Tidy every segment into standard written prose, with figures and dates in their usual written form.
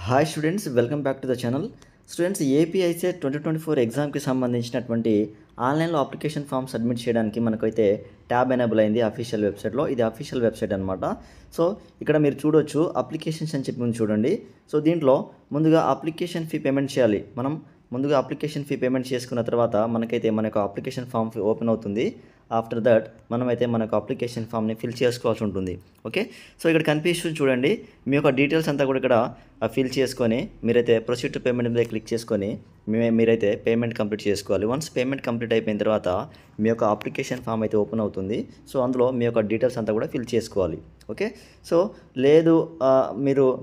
Hi students, welcome back to the channel. Students, AP ICET 2024 ఎగ్జామ్కి సంబంధించినటువంటి ఆన్లైన్లో అప్లికేషన్ ఫామ్ సబ్మిట్ చేయడానికి మనకైతే ట్యాబ్ ఎనేబుల్ అయింది అఫీషియల్ వెబ్సైట్లో. ఇది అఫీషియల్ వెబ్సైట్ అనమాట. సో ఇక్కడ మీరు చూడొచ్చు అప్లికేషన్స్ అని చెప్పి చూడండి. సో దీంట్లో ముందుగా అప్లికేషన్ ఫీ పేమెంట్ చేయాలి. మనం ముందుగా అప్లికేషన్ ఫీ పేమెంట్ చేసుకున్న తర్వాత మనకైతే మన యొక్క అప్లికేషన్ ఫామ్ ఓపెన్ అవుతుంది. ఆఫ్టర్ దట్ మనమైతే మన యొక్క అప్లికేషన్ ఫామ్ని ఫిల్ చేసుకోవాల్సి ఉంటుంది. ఓకే, సో ఇక్కడ కనిపిస్తుంది చూడండి, మీ యొక్క డీటెయిల్స్ అంతా కూడా ఇక్కడ ఫిల్ చేసుకొని మీరైతే ప్రొసీడ్ టు పేమెంట్ మీద క్లిక్ చేసుకొని మీరైతే పేమెంట్ కంప్లీట్ చేసుకోవాలి. వన్స్ పేమెంట్ కంప్లీట్ అయిపోయిన తర్వాత మీ యొక్క అప్లికేషన్ ఫామ్ అయితే ఓపెన్ అవుతుంది. సో అందులో మీ యొక్క డీటెయిల్స్ అంతా కూడా ఫిల్ చేసుకోవాలి. ఓకే, సో లేదు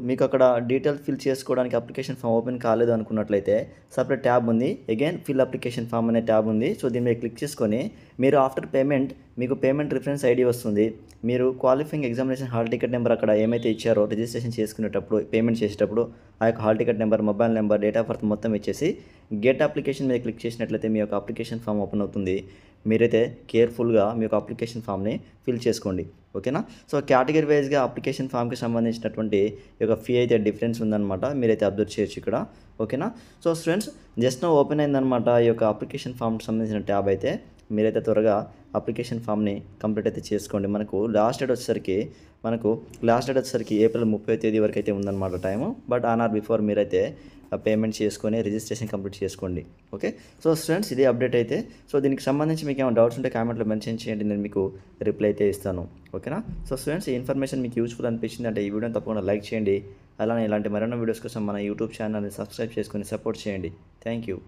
మీకు అక్కడ డీటెయిల్స్ ఫిల్ చేసుకోవడానికి అప్లికేషన్ ఫామ్ ఓపెన్ కాలేదు అనుకున్నట్లయితే సపరేట్ ట్యాబ్ ఉంది, అగైన్ ఫిల్ అప్లికేషన్ ఫామ్ అనే ట్యాబ్ ఉంది. సో దీని మీద క్లిక్ చేసుకొని మీరు ఆఫ్టర్ పేమెంట్ మీకు పేమెంట్ రిఫరెన్స్ ఐడి వస్తుంది. మీరు qualifying examination hall ticket number అక్కడ ఏమైతే ఇచ్చారో రిజిస్ట్రేషన్ చేసుకునేటప్పుడు పేమెంట్ చేసేటప్పుడు ఆ యొక్క hall ticket number, mobile number, date of birth మొత్తం ఇచ్చేసి గెట్ అప్లికేషన్ మీద క్లిక్ చేసినట్లయితే మీ యొక్క అప్లికేషన్ ఫామ్ ఓపెన్ అవుతుంది. మీరైతే కేర్ఫుల్గా మీ యొక్క అప్లికేషన్ ఫామ్ని ఫిల్ చేసుకోండి. ఓకేనా, సో కేటగిరీ వైజ్గా అప్లికేషన్ ఫామ్కి సంబంధించినటువంటి ఈ యొక్క ఫీ అయితే డిఫరెన్స్ ఉందన్నమాట, మీరైతే అబ్జర్వ్ చేయొచ్చు ఇక్కడ. ఓకేనా, సో స్టూడెంట్స్ జస్ట్ ఓపెన్ అయిందనమాట ఈ యొక్క అప్లికేషన్ ఫామ్కి సంబంధించిన ట్యాబ్ అయితే. మీరైతే త్వరగా అప్లికేషన్ ఫామ్ని కంప్లీట్ అయితే చేసుకోండి. మనకు లాస్ట్ డేట్ వచ్చేసరికి ఏప్రిల్ 30వ తేదీ వరకు అయితే ఉందన్నమాట time. But on are before మీరైతే పేమెంట్ చేసుకొని రిజిస్ట్రేషన్ కంప్లీట్ చేసుకోండి. ఓకే, సో స్టూడెంట్స్ ఇదే అప్డేట్ అయితే. సో దీనికి సంబంధించి మీకు ఏమైనా డౌట్స్ ఉంటే కామెంట్లో మెన్షన్ చేయండి, నేను మీకు రిప్లై అయితే ఇస్తాను. ఓకేనా, సో స్టూడెంట్స్ ఈ ఇన్ఫర్మేషన్ మీకు యూస్ఫుల్ అనిపించింది అంటే ఈ వీడియోని తప్పకుండా లైక్ చేయండి. అలానే ఇలాంటి మరిన్ని వీడియోస్ కోసం మన యూట్యూబ్ ఛానల్ని సబ్స్క్రైబ్ చేసుకొని సపోర్ట్ చేయండి. Thank you.